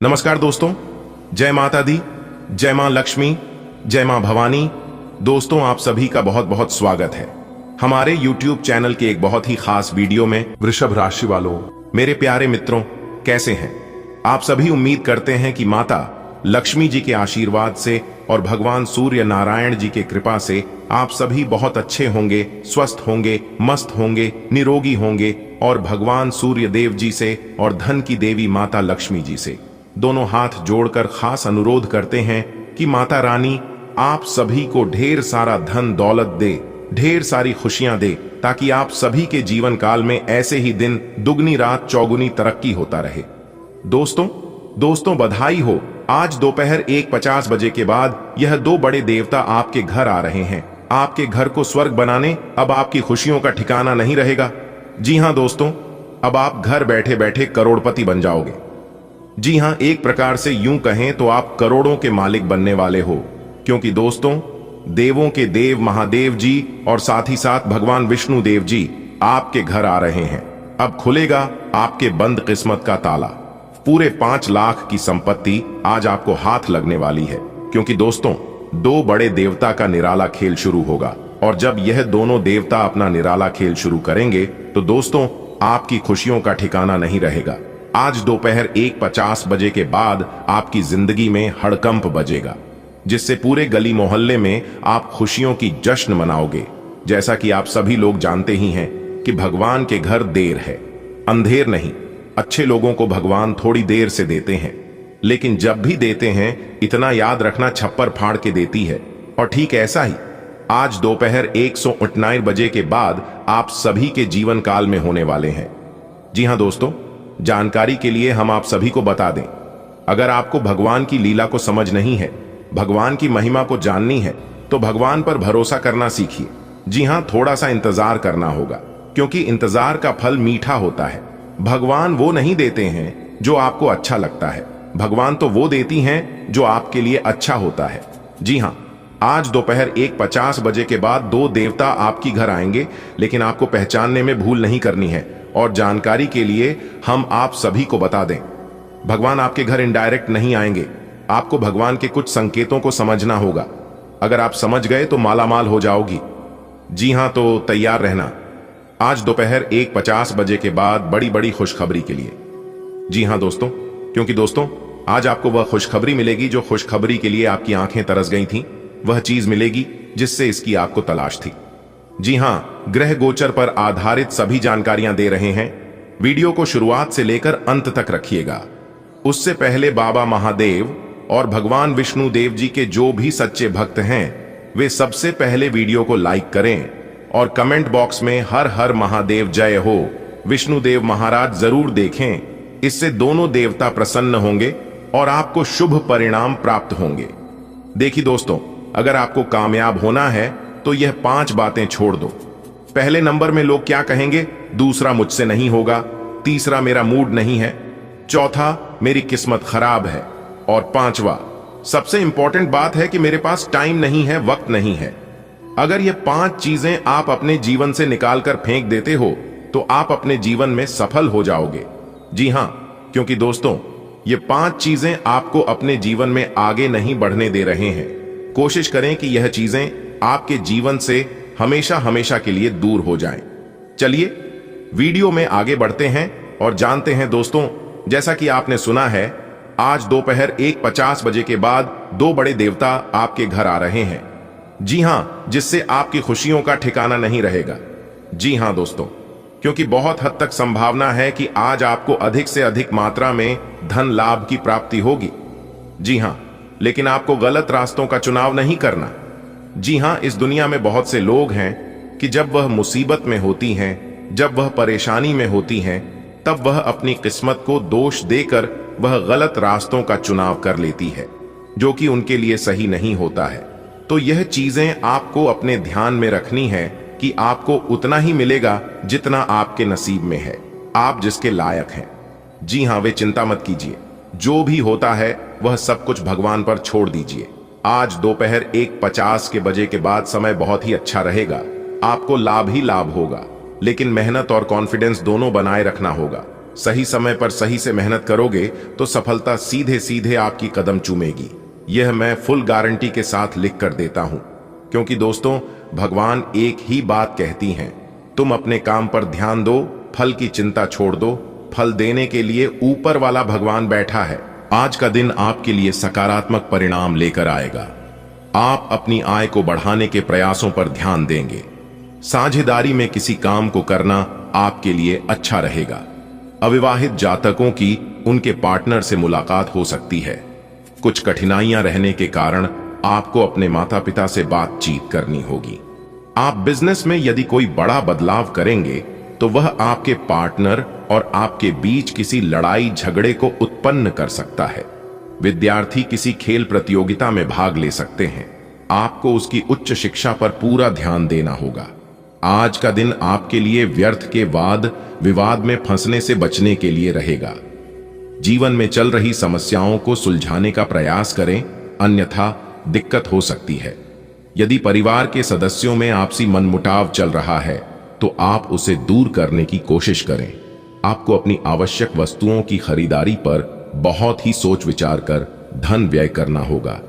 नमस्कार दोस्तों, जय माता दी, जय मां लक्ष्मी, जय मां भवानी। दोस्तों, आप सभी का बहुत बहुत स्वागत है हमारे YouTube चैनल के एक बहुत ही खास वीडियो में। वृषभ राशि वालों, मेरे प्यारे मित्रों, कैसे हैं आप सभी? उम्मीद करते हैं कि माता लक्ष्मी जी के आशीर्वाद से और भगवान सूर्य नारायण जी के कृपा से आप सभी बहुत अच्छे होंगे, स्वस्थ होंगे, मस्त होंगे, निरोगी होंगे और भगवान सूर्य देव जी से और धन की देवी माता लक्ष्मी जी से दोनों हाथ जोड़कर खास अनुरोध करते हैं कि माता रानी आप सभी को ढेर सारा धन दौलत दे, ढेर सारी खुशियां दे, ताकि आप सभी के जीवन काल में ऐसे ही दिन दुगनी रात चौगुनी तरक्की होता रहे। दोस्तों बधाई हो, आज दोपहर 1:50 बजे के बाद यह दो बड़े देवता आपके घर आ रहे हैं। आपके घर को स्वर्ग बनाने अब आपकी खुशियों का ठिकाना नहीं रहेगा। जी हां दोस्तों, अब आप घर बैठे बैठे करोड़पति बन जाओगे। जी हां, एक प्रकार से यूं कहें तो आप करोड़ों के मालिक बनने वाले हो, क्योंकि दोस्तों देवों के देव महादेव जी और साथ ही साथ भगवान विष्णु देव जी आपके घर आ रहे हैं। अब खुलेगा आपके बंद किस्मत का ताला। पूरे 5 लाख की संपत्ति आज आपको हाथ लगने वाली है, क्योंकि दोस्तों दो बड़े देवता का निराला खेल शुरू होगा। और जब यह दोनों देवता अपना निराला खेल शुरू करेंगे तो दोस्तों आपकी खुशियों का ठिकाना नहीं रहेगा। आज दोपहर 1:50 बजे के बाद आपकी जिंदगी में हड़कंप बजेगा, जिससे पूरे गली मोहल्ले में आप खुशियों की जश्न मनाओगे। जैसा कि आप सभी लोग जानते ही हैं कि भगवान के घर देर है, अंधेर नहीं। अच्छे लोगों को भगवान थोड़ी देर से देते हैं, लेकिन जब भी देते हैं इतना याद रखना, छप्पर फाड़ के देती है। और ठीक ऐसा ही आज दोपहर 1:09 बजे के बाद आप सभी के जीवन काल में होने वाले हैं। जी हां दोस्तों, जानकारी के लिए हम आप सभी को बता दें, अगर आपको भगवान की लीला को समझ नहीं है, भगवान की महिमा को जाननी है, तो भगवान पर भरोसा करना सीखिए। जी हां, थोड़ा सा इंतजार करना होगा, क्योंकि इंतजार का फल मीठा होता है। भगवान वो नहीं देते हैं जो आपको अच्छा लगता है, भगवान तो वो देती हैं जो आपके लिए अच्छा होता है। जी हां, आज दोपहर 1:50 बजे के बाद दो देवता आपकी घर आएंगे, लेकिन आपको पहचानने में भूल नहीं करनी है। और जानकारी के लिए हम आप सभी को बता दें, भगवान आपके घर इनडायरेक्ट नहीं आएंगे। आपको भगवान के कुछ संकेतों को समझना होगा। अगर आप समझ गए तो मालामाल हो जाओगी। जी हां, तो तैयार रहना आज दोपहर 1:50 बजे के बाद बड़ी बड़ी खुशखबरी के लिए। जी हां दोस्तों, क्योंकि दोस्तों आज आपको वह खुशखबरी मिलेगी जो खुशखबरी के लिए आपकी आंखें तरस गई थीं। वह चीज मिलेगी जिससे इसकी आपको तलाश थी। जी हां, ग्रह गोचर पर आधारित सभी जानकारियां दे रहे हैं। वीडियो को शुरुआत से लेकर अंत तक रखिएगा। उससे पहले बाबा महादेव और भगवान विष्णु देव जी के जो भी सच्चे भक्त हैं, वे सबसे पहले वीडियो को लाइक करें और कमेंट बॉक्स में हर हर महादेव जय हो, विष्णु देव महाराज जरूर देखें। इससे दोनों देवता प्रसन्न होंगे और आपको शुभ परिणाम प्राप्त होंगे। देखिए दोस्तों, अगर आपको कामयाब होना है तो यह 5 बातें छोड़ दो। पहले नंबर में लोग क्या कहेंगे? दूसरा, मुझसे नहीं होगा। तीसरा, मेरा मूड नहीं है। चौथा, मेरी किस्मत खराब है। और 5वां, सबसे इंपॉर्टेंट बात है कि मेरे पास टाइम नहीं है, वक्त नहीं है। अगर ये 5 चीजें आप अपने जीवन से निकालकर फेंक देते हो तो आप अपने जीवन में सफल हो जाओगे। जी हां, क्योंकि दोस्तों ये 5 चीजें आपको अपने जीवन में आगे नहीं बढ़ने दे रहे हैं। कोशिश करें कि यह चीजें आपके जीवन से हमेशा हमेशा के लिए दूर हो जाएं। चलिए वीडियो में आगे बढ़ते हैं और जानते हैं दोस्तों, जैसा कि आपने सुना है, आज दोपहर 1:50 बजे के बाद दो बड़े देवता आपके घर आ रहे हैं। जी हां, जिससे आपकी खुशियों का ठिकाना नहीं रहेगा। जी हां दोस्तों, क्योंकि बहुत हद तक संभावना है कि आज आपको अधिक से अधिक मात्रा में धन लाभ की प्राप्ति होगी। जी हां, लेकिन आपको गलत रास्तों का चुनाव नहीं करना। जी हां, इस दुनिया में बहुत से लोग हैं कि जब वह मुसीबत में होती हैं, जब वह परेशानी में होती हैं, तब वह अपनी किस्मत को दोष देकर वह गलत रास्तों का चुनाव कर लेती है, जो कि उनके लिए सही नहीं होता है। तो यह चीजें आपको अपने ध्यान में रखनी है कि आपको उतना ही मिलेगा जितना आपके नसीब में है, आप जिसके लायक हैं। जी हां, वे चिंता मत कीजिए, जो भी होता है वह सब कुछ भगवान पर छोड़ दीजिए। आज दोपहर 1:50 के बजे के बाद समय बहुत ही अच्छा रहेगा। आपको लाभ ही लाभ होगा, लेकिन मेहनत और कॉन्फिडेंस दोनों बनाए रखना होगा। सही समय पर सही से मेहनत करोगे तो सफलता सीधे सीधे आपकी कदम चूमेगी। यह मैं फुल गारंटी के साथ लिख कर देता हूं, क्योंकि दोस्तों भगवान एक ही बात कहती हैं, तुम अपने काम पर ध्यान दो, फल की चिंता छोड़ दो, फल देने के लिए ऊपर वाला भगवान बैठा है। आज का दिन आपके लिए सकारात्मक परिणाम लेकर आएगा। आप अपनी आय को बढ़ाने के प्रयासों पर ध्यान देंगे। साझेदारी में किसी काम को करना आपके लिए अच्छा रहेगा। अविवाहित जातकों की उनके पार्टनर से मुलाकात हो सकती है। कुछ कठिनाइयां रहने के कारण आपको अपने माता पिता से बातचीत करनी होगी। आप बिजनेस में यदि कोई बड़ा बदलाव करेंगे तो वह आपके पार्टनर और आपके बीच किसी लड़ाई झगड़े को उत्पन्न कर सकता है। विद्यार्थी किसी खेल प्रतियोगिता में भाग ले सकते हैं। आपको उसकी उच्च शिक्षा पर पूरा ध्यान देना होगा। आज का दिन आपके लिए व्यर्थ के वाद विवाद में फंसने से बचने के लिए रहेगा। जीवन में चल रही समस्याओं को सुलझाने का प्रयास करें, अन्यथा दिक्कत हो सकती है। यदि परिवार के सदस्यों में आपसी मनमुटाव चल रहा है तो आप उसे दूर करने की कोशिश करें। आपको अपनी आवश्यक वस्तुओं की खरीदारी पर बहुत ही सोच विचार कर धन व्यय करना होगा।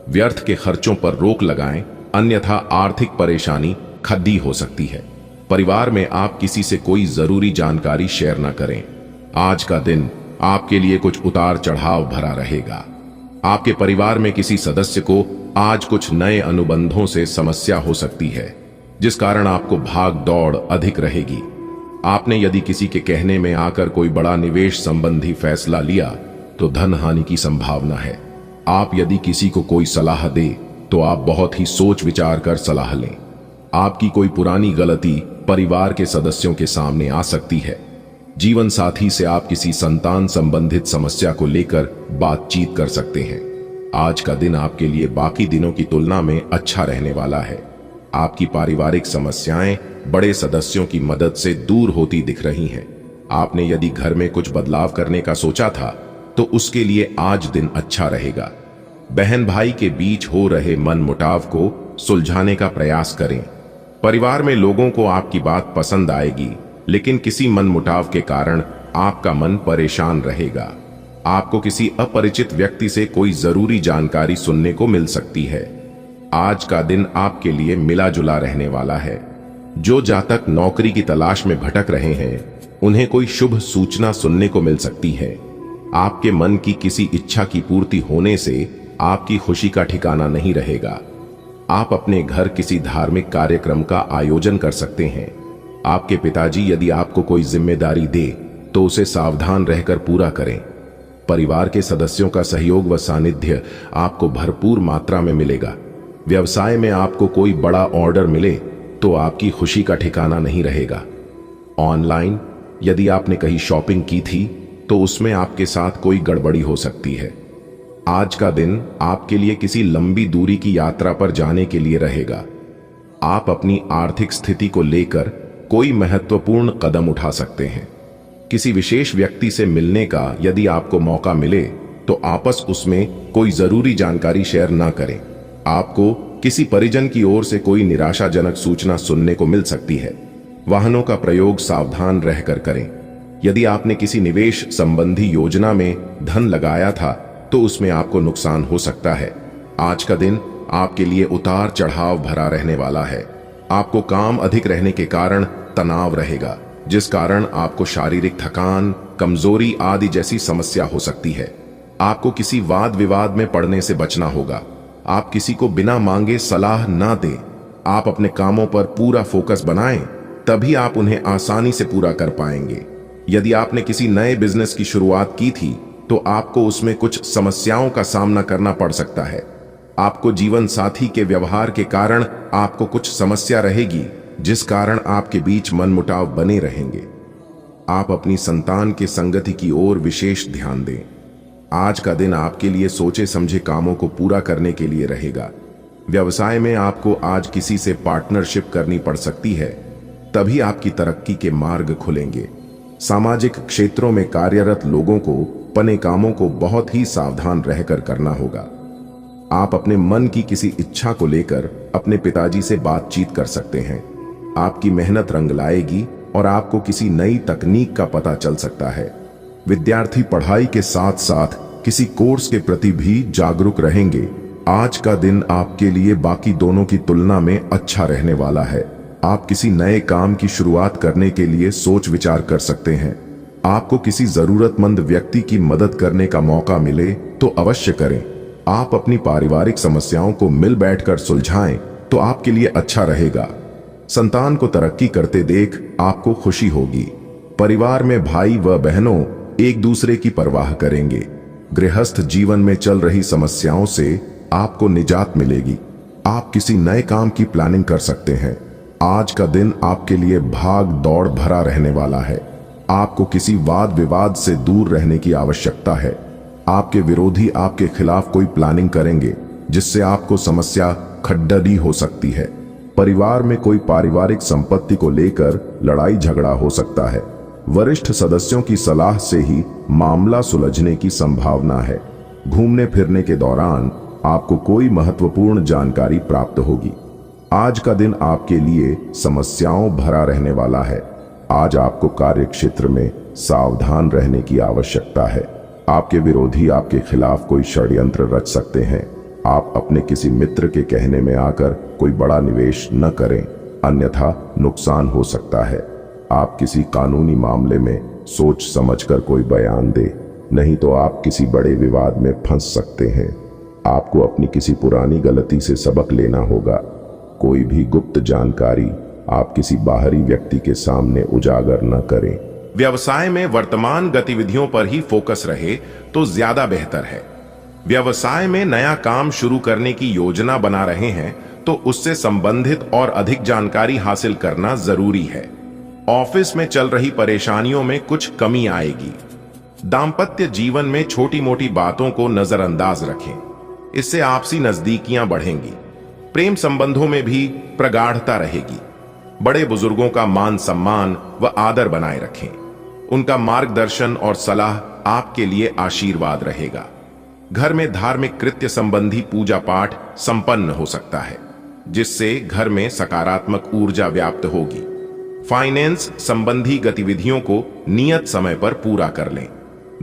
व्यर्थ के खर्चों पर रोक लगाएं, अन्यथा आर्थिक परेशानी खद्दी हो सकती है। परिवार में आप किसी से कोई जरूरी जानकारी शेयर न करें। आज का दिन आपके लिए कुछ उतार चढ़ाव भरा रहेगा। आपके परिवार में किसी सदस्य को आज कुछ नए अनुबंधों से समस्या हो सकती है, जिस कारण आपको भाग दौड़ अधिक रहेगी। आपने यदि किसी के कहने में आकर कोई बड़ा निवेश संबंधी फैसला लिया तो धन हानि की संभावना है। आप यदि किसी को कोई सलाह दे तो आप बहुत ही सोच विचार कर सलाह लें। आपकी कोई पुरानी गलती परिवार के सदस्यों के सामने आ सकती है। जीवन साथी से आप किसी संतान संबंधित समस्या को लेकर बातचीत कर सकते हैं। आज का दिन आपके लिए बाकी दिनों की तुलना में अच्छा रहने वाला है। आपकी पारिवारिक समस्याएं बड़े सदस्यों की मदद से दूर होती दिख रही हैं। आपने यदि घर में कुछ बदलाव करने का सोचा था तो उसके लिए आज दिन अच्छा रहेगा। बहन भाई के बीच हो रहे मनमुटाव को सुलझाने का प्रयास करें। परिवार में लोगों को आपकी बात पसंद आएगी, लेकिन किसी मनमुटाव के कारण आपका मन परेशान रहेगा। आपको किसी अपरिचित व्यक्ति से कोई जरूरी जानकारी सुनने को मिल सकती है। आज का दिन आपके लिए मिला जुला रहने वाला है। जो जातक नौकरी की तलाश में भटक रहे हैं, उन्हें कोई शुभ सूचना सुनने को मिल सकती है। आपके मन की किसी इच्छा की पूर्ति होने से आपकी खुशी का ठिकाना नहीं रहेगा। आप अपने घर किसी धार्मिक कार्यक्रम का आयोजन कर सकते हैं। आपके पिताजी यदि आपको कोई जिम्मेदारी दे तो उसे सावधान रहकर पूरा करें। परिवार के सदस्यों का सहयोग व सानिध्य आपको भरपूर मात्रा में मिलेगा। व्यवसाय में आपको कोई बड़ा ऑर्डर मिले तो आपकी खुशी का ठिकाना नहीं रहेगा। ऑनलाइन यदि आपने कहीं शॉपिंग की थी तो उसमें आपके साथ कोई गड़बड़ी हो सकती है। आज का दिन आपके लिए किसी लंबी दूरी की यात्रा पर जाने के लिए रहेगा। आप अपनी आर्थिक स्थिति को लेकर कोई महत्वपूर्ण कदम उठा सकते हैं। किसी विशेष व्यक्ति से मिलने का यदि आपको मौका मिले तो आपस उसमें कोई जरूरी जानकारी शेयर ना करें। आपको किसी परिजन की ओर से कोई निराशाजनक सूचना सुनने को मिल सकती है। वाहनों का प्रयोग सावधान रहकर करें। यदि आपने किसी निवेश संबंधी योजना में धन लगाया था तो उसमें आपको नुकसान हो सकता है। आज का दिन आपके लिए उतार चढ़ाव भरा रहने वाला है। आपको काम अधिक रहने के कारण तनाव रहेगा, जिस कारण आपको शारीरिक थकान, कमजोरी आदि जैसी समस्या हो सकती है। आपको किसी वाद विवाद में पड़ने से बचना होगा। आप किसी को बिना मांगे सलाह ना दें। आप अपने कामों पर पूरा फोकस बनाएं, तभी आप उन्हें आसानी से पूरा कर पाएंगे। यदि आपने किसी नए बिजनेस की शुरुआत की थी तो आपको उसमें कुछ समस्याओं का सामना करना पड़ सकता है। आपको जीवन साथी के व्यवहार के कारण आपको कुछ समस्या रहेगी, जिस कारण आपके बीच मनमुटाव बने रहेंगे। आप अपनी संतान के संगति की ओर विशेष ध्यान दें। आज का दिन आपके लिए सोचे समझे कामों को पूरा करने के लिए रहेगा। व्यवसाय में आपको आज किसी से पार्टनरशिप करनी पड़ सकती है, तभी आपकी तरक्की के मार्ग खुलेंगे। सामाजिक क्षेत्रों में कार्यरत लोगों को अपने कामों को बहुत ही सावधान रहकर करना होगा। आप अपने मन की किसी इच्छा को लेकर अपने पिताजी से बातचीत कर सकते हैं। आपकी मेहनत रंग लाएगी और आपको किसी नई तकनीक का पता चल सकता है। विद्यार्थी पढ़ाई के साथ साथ किसी कोर्स के प्रति भी जागरूक रहेंगे। आज का दिन आपके लिए बाकी दोनों की तुलना में अच्छा रहने वाला है। आप किसी नए काम की शुरुआत करने के लिए सोच विचार कर सकते हैं। आपको किसी जरूरतमंद व्यक्ति की मदद करने का मौका मिले तो अवश्य करें। आप अपनी पारिवारिक समस्याओं को मिल बैठकर सुलझाएं तो आपके लिए अच्छा रहेगा। संतान को तरक्की करते देख आपको खुशी होगी। परिवार में भाई व बहनों एक दूसरे की परवाह करेंगे। गृहस्थ जीवन में चल रही समस्याओं से आपको निजात मिलेगी। आप किसी नए काम की प्लानिंग कर सकते हैं। आज का दिन आपके लिए भाग दौड़ भरा रहने वाला है। आपको किसी वाद विवाद से दूर रहने की आवश्यकता है। आपके विरोधी आपके खिलाफ कोई प्लानिंग करेंगे जिससे आपको समस्या खड्डड़ी हो सकती है। परिवार में कोई पारिवारिक संपत्ति को लेकर लड़ाई झगड़ा हो सकता है। वरिष्ठ सदस्यों की सलाह से ही मामला सुलझने की संभावना है। घूमने फिरने के दौरान आपको कोई महत्वपूर्ण जानकारी प्राप्त होगी। आज का दिन आपके लिए समस्याओं भरा रहने वाला है। आज आपको कार्य क्षेत्र में सावधान रहने की आवश्यकता है। आपके विरोधी आपके खिलाफ कोई षड्यंत्र रच सकते हैं। आप अपने किसी मित्र के कहने में आकर कोई बड़ा निवेश न करें, अन्यथा नुकसान हो सकता है। आप किसी कानूनी मामले में सोच समझकर कोई बयान दें, नहीं तो आप किसी बड़े विवाद में फंस सकते हैं। आपको अपनी किसी पुरानी गलती से सबक लेना होगा। कोई भी गुप्त जानकारी आप किसी बाहरी व्यक्ति के सामने उजागर न करें। व्यवसाय में वर्तमान गतिविधियों पर ही फोकस रहे तो ज्यादा बेहतर है। व्यवसाय में नया काम शुरू करने की योजना बना रहे हैं तो उससे संबंधित और अधिक जानकारी हासिल करना जरूरी है। ऑफिस में चल रही परेशानियों में कुछ कमी आएगी। दाम्पत्य जीवन में छोटी मोटी बातों को नजरअंदाज रखें, इससे आपसी नजदीकियां बढ़ेंगी। प्रेम संबंधों में भी प्रगाढ़ता रहेगी। बड़े बुजुर्गों का मान सम्मान व आदर बनाए रखें। उनका मार्गदर्शन और सलाह आपके लिए आशीर्वाद रहेगा। घर में धार्मिक कृत्य संबंधी पूजा पाठ संपन्न हो सकता है, जिससे घर में सकारात्मक ऊर्जा व्याप्त होगी। फाइनेंस संबंधी गतिविधियों को नियत समय पर पूरा कर लें।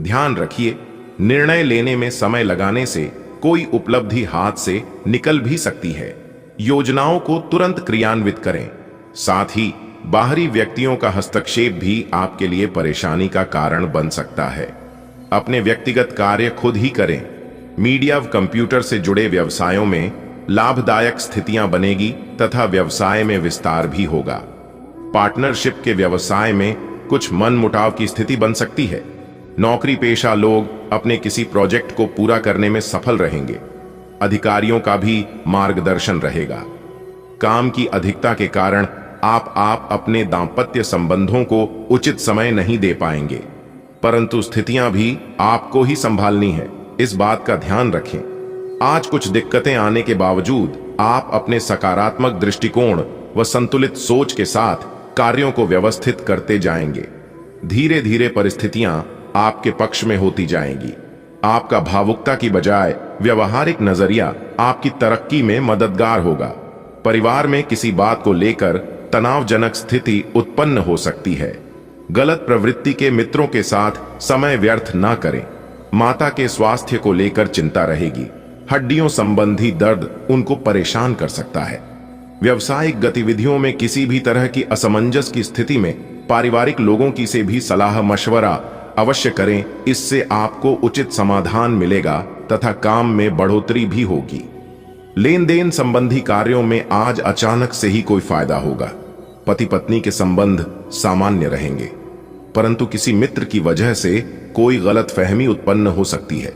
ध्यान रखिए, निर्णय लेने में समय लगाने से कोई उपलब्धि हाथ से निकल भी सकती है। योजनाओं को तुरंत क्रियान्वित करें। साथ ही बाहरी व्यक्तियों का हस्तक्षेप भी आपके लिए परेशानी का कारण बन सकता है। अपने व्यक्तिगत कार्य खुद ही करें। मीडिया व कंप्यूटर से जुड़े व्यवसायों में लाभदायक स्थितियां बनेगी तथा व्यवसाय में विस्तार भी होगा। पार्टनरशिप के व्यवसाय में कुछ मनमुटाव की स्थिति बन सकती है। नौकरी पेशा लोग अपने किसी प्रोजेक्ट को पूरा करने में सफल रहेंगे। अधिकारियों का भी मार्गदर्शन रहेगा। काम की अधिकता के कारण आप अपने दाम्पत्य संबंधों को उचित समय नहीं दे पाएंगे, परंतु स्थितियां भी आपको ही संभालनी है, इस बात का ध्यान रखें। आज कुछ दिक्कतें आने के बावजूद आप अपने सकारात्मक दृष्टिकोण व संतुलित सोच के साथ कार्यों को व्यवस्थित करते जाएंगे। धीरे धीरे परिस्थितियां आपके पक्ष में होती जाएंगी। आपका भावुकता की बजाय व्यवहारिक नजरिया आपकी तरक्की में मददगार होगा। परिवार में किसी बात को लेकर तनावजनक स्थिति उत्पन्न हो सकती है। गलत प्रवृत्ति के मित्रों के साथ समय व्यर्थ ना करें। माता के स्वास्थ्य को लेकर चिंता रहेगी। हड्डियों संबंधी दर्द उनको परेशान कर सकता है। व्यावसायिक गतिविधियों में किसी भी तरह की असमंजस की स्थिति में पारिवारिक लोगों की से भी सलाह मशवरा अवश्य करें। इससे आपको उचित समाधान मिलेगा तथा काम में बढ़ोतरी भी होगी। लेन देन संबंधी कार्यों में आज अचानक से ही कोई फायदा होगा। पति पत्नी के संबंध सामान्य रहेंगे, परंतु किसी मित्र की वजह से कोई गलतफहमी उत्पन्न हो सकती है।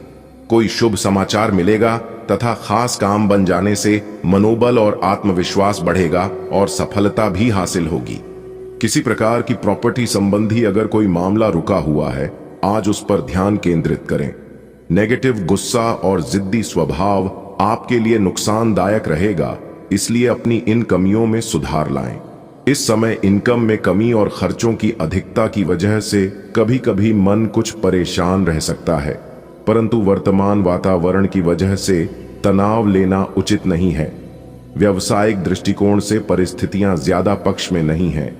कोई शुभ समाचार मिलेगा तथा खास काम बन जाने से मनोबल और आत्मविश्वास बढ़ेगा और सफलता भी हासिल होगी। किसी प्रकार की प्रॉपर्टी संबंधी अगर कोई मामला रुका हुआ है, आज उस पर ध्यान केंद्रित करें। नेगेटिव गुस्सा और जिद्दी स्वभाव आपके लिए नुकसानदायक रहेगा, इसलिए अपनी इन कमियों में सुधार लाएं। इस समय इनकम में कमी और खर्चों की अधिकता की वजह से कभी कभी मन कुछ परेशान रह सकता है, परंतु वर्तमान वातावरण की वजह से तनाव लेना उचित नहीं है। व्यावसायिक दृष्टिकोण से परिस्थितियां ज्यादा पक्ष में नहीं हैं।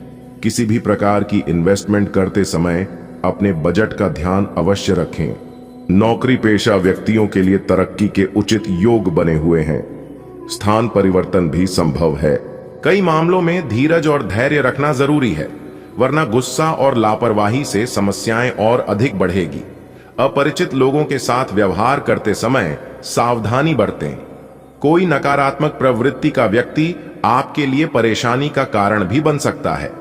किसी भी प्रकार की इन्वेस्टमेंट करते समय अपने बजट का ध्यान अवश्य रखें। नौकरी पेशा व्यक्तियों के लिए तरक्की के उचित योग बने हुए हैं। स्थान परिवर्तन भी संभव है। कई मामलों में धीरज और धैर्य रखना जरूरी है, वरना गुस्सा और लापरवाही से समस्याएं और अधिक बढ़ेगी। अपरिचित लोगों के साथ व्यवहार करते समय सावधानी बरतें। कोई नकारात्मक प्रवृत्ति का व्यक्ति आपके लिए परेशानी का कारण भी बन सकता है।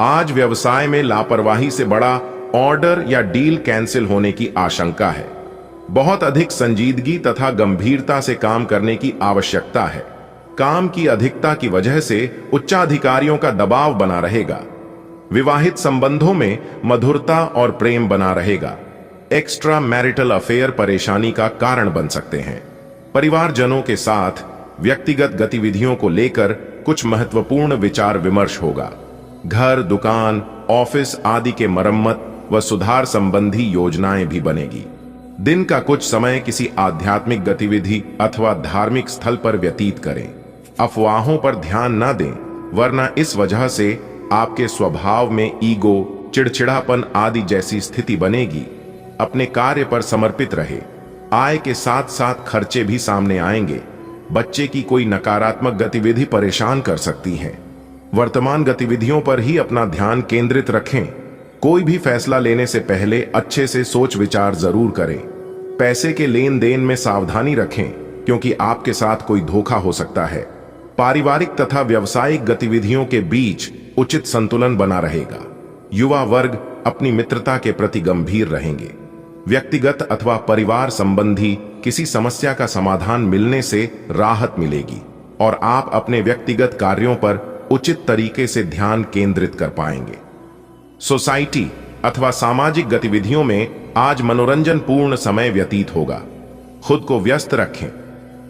आज व्यवसाय में लापरवाही से बड़ा ऑर्डर या डील कैंसिल होने की आशंका है। बहुत अधिक संजीदगी तथा गंभीरता से काम करने की आवश्यकता है। काम की अधिकता की वजह से उच्चाधिकारियों का दबाव बना रहेगा। विवाहित संबंधों में मधुरता और प्रेम बना रहेगा। एक्स्ट्रा मैरिटल अफेयर परेशानी का कारण बन सकते हैं। परिवारजनों के साथ व्यक्तिगत गतिविधियों को लेकर कुछ महत्वपूर्ण विचार विमर्श होगा। घर, दुकान, ऑफिस आदि के मरम्मत व सुधार संबंधी योजनाएं भी बनेगी। दिन का कुछ समय किसी आध्यात्मिक गतिविधि अथवा धार्मिक स्थल पर व्यतीत करें। अफवाहों पर ध्यान न दें, वरना इस वजह से आपके स्वभाव में ईगो, चिड़चिड़ापन आदि जैसी स्थिति बनेगी। अपने कार्य पर समर्पित रहे। आय के साथ साथ खर्चे भी सामने आएंगे। बच्चे की कोई नकारात्मक गतिविधि परेशान कर सकती है। वर्तमान गतिविधियों पर ही अपना ध्यान केंद्रित रखें। कोई भी फैसला लेने से पहले अच्छे से सोच विचार जरूर करें। पैसे के लेन देन में सावधानी रखें, क्योंकि आपके साथ कोई धोखा हो सकता है। पारिवारिक तथा व्यावसायिक गतिविधियों के बीच उचित संतुलन बना रहेगा। युवा वर्ग अपनी मित्रता के प्रति गंभीर रहेंगे। व्यक्तिगत अथवा परिवार संबंधी किसी समस्या का समाधान मिलने से राहत मिलेगी और आप अपने व्यक्तिगत कार्यों पर उचित तरीके से ध्यान केंद्रित कर पाएंगे। सोसाइटी अथवा सामाजिक गतिविधियों में आज मनोरंजन पूर्ण समय व्यतीत होगा। खुद को व्यस्त रखें,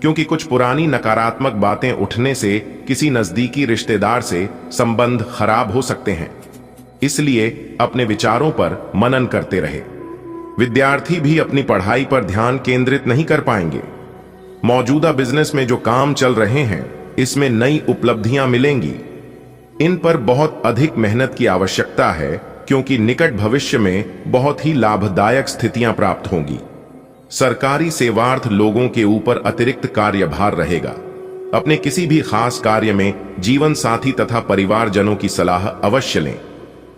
क्योंकि कुछ पुरानी नकारात्मक बातें उठने से किसी नजदीकी रिश्तेदार से संबंध खराब हो सकते हैं। इसलिए अपने विचारों पर मनन करते रहे। विद्यार्थी भी अपनी पढ़ाई पर ध्यान केंद्रित नहीं कर पाएंगे। मौजूदा बिजनेस में जो काम चल रहे हैं, इसमें नई उपलब्धियां मिलेंगी। इन पर बहुत अधिक मेहनत की आवश्यकता है, क्योंकि निकट भविष्य में बहुत ही लाभदायक स्थितियां प्राप्त होंगी। सरकारी सेवार्थ लोगों के ऊपर अतिरिक्त कार्यभार रहेगा। अपने किसी भी खास कार्य में जीवन साथी तथा परिवारजनों की सलाह अवश्य लें।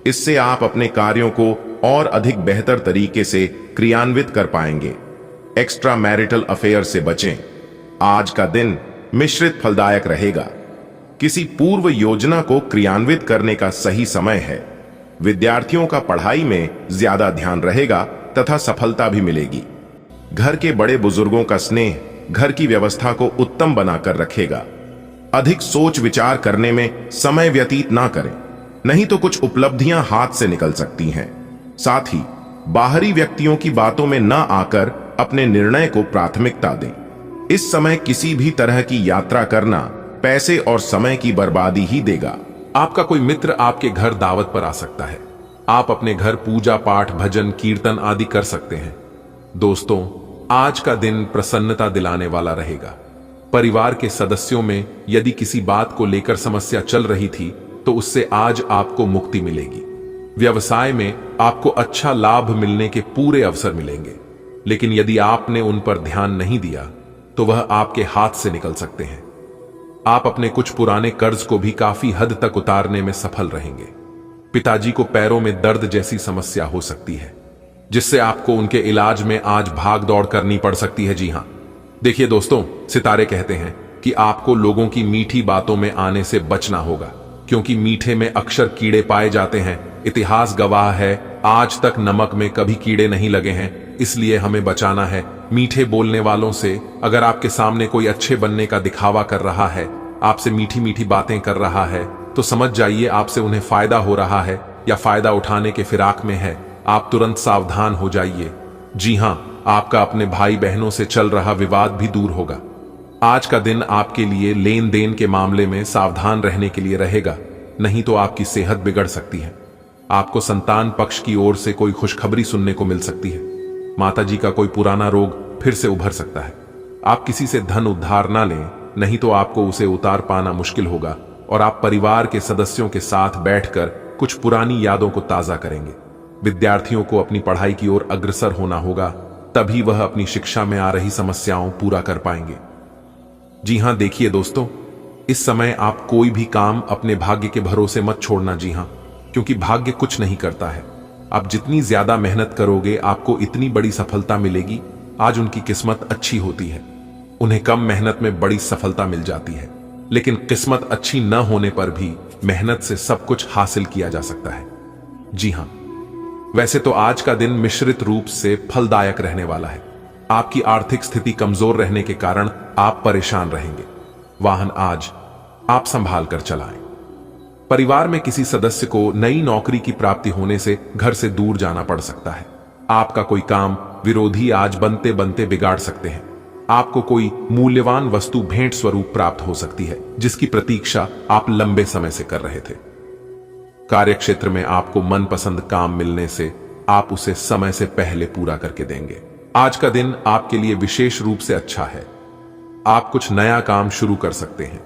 इससे आप अपने कार्यों को और अधिक बेहतर तरीके से क्रियान्वित कर पाएंगे। एक्स्ट्रा मैरिटल अफेयर से बचें। आज का दिन मिश्रित फलदायक रहेगा। किसी पूर्व योजना को क्रियान्वित करने का सही समय है। विद्यार्थियों का पढ़ाई में ज्यादा ध्यान रहेगा तथा सफलता भी मिलेगी। घर के बड़े बुजुर्गों का स्नेह घर की व्यवस्था को उत्तम बनाकर रखेगा। अधिक सोच विचार करने में समय व्यतीत ना करें, नहीं तो कुछ उपलब्धियां हाथ से निकल सकती हैं। साथ ही बाहरी व्यक्तियों की बातों में न आकर अपने निर्णय को प्राथमिकता दें। इस समय किसी भी तरह की यात्रा करना पैसे और समय की बर्बादी ही देगा। आपका कोई मित्र आपके घर दावत पर आ सकता है। आप अपने घर पूजा पाठ, भजन, कीर्तन आदि कर सकते हैं। दोस्तों, आज का दिन प्रसन्नता दिलाने वाला रहेगा। परिवार के सदस्यों में यदि किसी बात को लेकर समस्या चल रही थी, तो उससे आज आपको मुक्ति मिलेगी। व्यवसाय में आपको अच्छा लाभ मिलने के पूरे अवसर मिलेंगे, लेकिन यदि आपने उन पर ध्यान नहीं दिया तो वह आपके हाथ से निकल सकते हैं। आप अपने कुछ पुराने कर्ज को भी काफी हद तक उतारने में सफल रहेंगे। पिताजी को पैरों में दर्द जैसी समस्या हो सकती है, जिससे आपको उनके इलाज में आज भाग दौड़ करनी पड़ सकती है। जी हां, देखिए दोस्तों, सितारे कहते हैं कि आपको लोगों की मीठी बातों में आने से बचना होगा, क्योंकि मीठे में अक्सर कीड़े पाए जाते हैं। इतिहास गवाह है, आज तक नमक में कभी कीड़े नहीं लगे हैं, इसलिए हमें बचाना है मीठे बोलने वालों से। अगर आपके सामने कोई अच्छे बनने का दिखावा कर रहा है, आपसे मीठी मीठी बातें कर रहा है, तो समझ जाइए आपसे उन्हें फायदा हो रहा है या फायदा उठाने के फिराक में है। आप तुरंत सावधान हो जाइए। जी हां, आपका अपने भाई बहनों से चल रहा विवाद भी दूर होगा। आज का दिन आपके लिए लेन देन के मामले में सावधान रहने के लिए रहेगा, नहीं तो आपकी सेहत बिगड़ सकती है। आपको संतान पक्ष की ओर से कोई खुशखबरी सुनने को मिल सकती है। माताजी का कोई पुराना रोग फिर से उभर सकता है। आप किसी से धन उधार ना लें, नहीं तो आपको उसे उतार पाना मुश्किल होगा और आप परिवार के सदस्यों के साथ बैठकर कुछ पुरानी यादों को ताजा करेंगे। विद्यार्थियों को अपनी पढ़ाई की ओर अग्रसर होना होगा, तभी वह अपनी शिक्षा में आ रही समस्याओं पूरा कर पाएंगे। जी हां, देखिए दोस्तों, इस समय आप कोई भी काम अपने भाग्य के भरोसे मत छोड़ना। जी हां, क्योंकि भाग्य कुछ नहीं करता है। आप जितनी ज्यादा मेहनत करोगे, आपको इतनी बड़ी सफलता मिलेगी। आज उनकी किस्मत अच्छी होती है, उन्हें कम मेहनत में बड़ी सफलता मिल जाती है, लेकिन किस्मत अच्छी न होने पर भी मेहनत से सब कुछ हासिल किया जा सकता है। जी हां, वैसे तो आज का दिन मिश्रित रूप से फलदायक रहने वाला है। आपकी आर्थिक स्थिति कमजोर रहने के कारण आप परेशान रहेंगे। वाहन आज आप संभाल कर चलाएं। परिवार में किसी सदस्य को नई नौकरी की प्राप्ति होने से घर से दूर जाना पड़ सकता है। आपका कोई काम विरोधी आज बनते बनते बिगाड़ सकते हैं। आपको कोई मूल्यवान वस्तु भेंट स्वरूप प्राप्त हो सकती है, जिसकी प्रतीक्षा आप लंबे समय से कर रहे थे। कार्यक्षेत्र में आपको मनपसंद काम मिलने से आप उसे समय से पहले पूरा करके देंगे। आज का दिन आपके लिए विशेष रूप से अच्छा है। आप कुछ नया काम शुरू कर सकते हैं।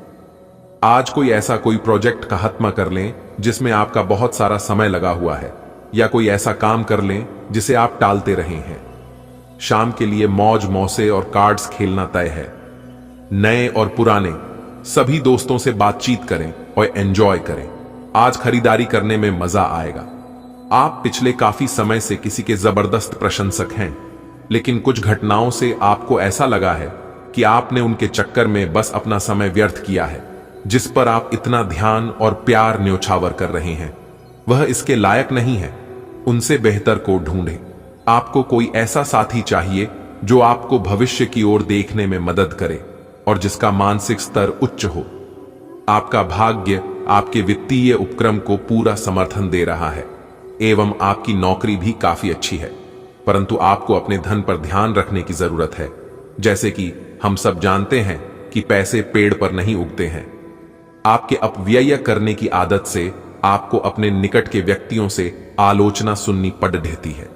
आज कोई प्रोजेक्ट का खात्मा कर लें जिसमें आपका बहुत सारा समय लगा हुआ है, या कोई ऐसा काम कर लें जिसे आप टालते रहे हैं। शाम के लिए मौज मौसे और कार्ड्स खेलना तय है। नए और पुराने सभी दोस्तों से बातचीत करें और एंजॉय करें। आज खरीदारी करने में मजा आएगा। आप पिछले काफी समय से किसी के जबरदस्त प्रशंसक हैं, लेकिन कुछ घटनाओं से आपको ऐसा लगा है कि आपने उनके चक्कर में बस अपना समय व्यर्थ किया है। जिस पर आप इतना ध्यान और प्यार न्योछावर कर रहे हैं, वह इसके लायक नहीं है। उनसे बेहतर को ढूंढें। आपको कोई ऐसा साथी चाहिए जो आपको भविष्य की ओर देखने में मदद करे और जिसका मानसिक स्तर उच्च हो। आपका भाग्य आपके वित्तीय उपक्रम को पूरा समर्थन दे रहा है एवं आपकी नौकरी भी काफी अच्छी है, परंतु आपको अपने धन पर ध्यान रखने की जरूरत है। जैसे कि हम सब जानते हैं कि पैसे पेड़ पर नहीं उगते हैं। आपके अपव्यय करने की आदत से आपको अपने निकट के व्यक्तियों से आलोचना सुननी पड़ रहती है।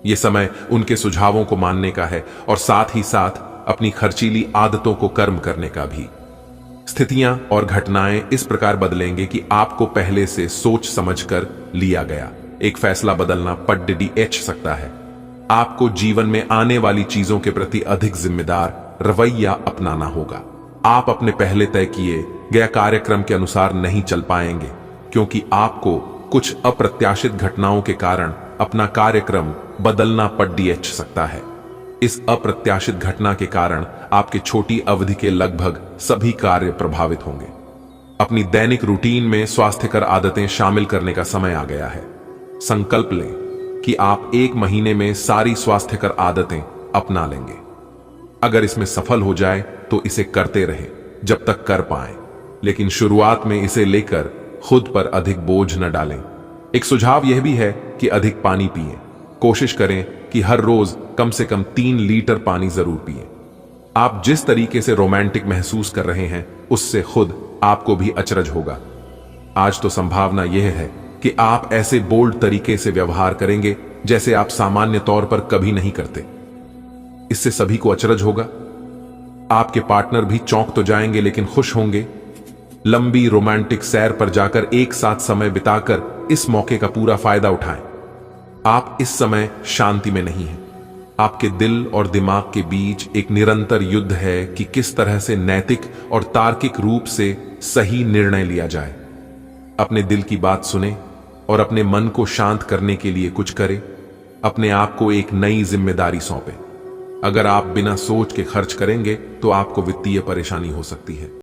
यह समय उनके सुझावों को मानने का है और साथ ही साथ अपनी खर्चीली आदतों को कर्म करने का भी। स्थितियां और घटनाएं इस प्रकार बदलेंगे कि आपको पहले से सोच समझकर लिया गया एक फैसला बदलना पड़ सकता है। आपको जीवन में आने वाली चीजों के प्रति अधिक जिम्मेदार रवैया अपनाना होगा। आप अपने पहले तय किए गए कार्यक्रम के अनुसार नहीं चल पाएंगे, क्योंकि आपको कुछ अप्रत्याशित घटनाओं के कारण अपना कार्यक्रम बदलना पड़ सकता है। इस अप्रत्याशित घटना के कारण आपके छोटी अवधि के लगभग सभी कार्य प्रभावित होंगे। अपनी दैनिक रूटीन में स्वास्थ्यकर आदतें शामिल करने का समय आ गया है। संकल्प लें कि आप 1 महीने में सारी स्वास्थ्यकर आदतें अपना लेंगे। अगर इसमें सफल हो जाए तो इसे करते रहें जब तक कर पाएं, लेकिन शुरुआत में इसे लेकर खुद पर अधिक बोझ न डालें। एक सुझाव यह भी है कि अधिक पानी पिएं। कोशिश करें कि हर रोज कम से कम 3 लीटर पानी जरूर पिएं। आप जिस तरीके से रोमांटिक महसूस कर रहे हैं, उससे खुद आपको भी अचरज होगा। आज तो संभावना यह है कि आप ऐसे बोल्ड तरीके से व्यवहार करेंगे जैसे आप सामान्य तौर पर कभी नहीं करते। इससे सभी को अचरज होगा। आपके पार्टनर भी चौंक तो जाएंगे लेकिन खुश होंगे। लंबी रोमांटिक सैर पर जाकर एक साथ समय बिताकर इस मौके का पूरा फायदा उठाएं। आप इस समय शांति में नहीं हैं। आपके दिल और दिमाग के बीच एक निरंतर युद्ध है कि किस तरह से नैतिक और तार्किक रूप से सही निर्णय लिया जाए। अपने दिल की बात सुने और अपने मन को शांत करने के लिए कुछ करें। अपने आप को एक नई जिम्मेदारी सौंपें। अगर आप बिना सोच के खर्च करेंगे तो आपको वित्तीय परेशानी हो सकती है।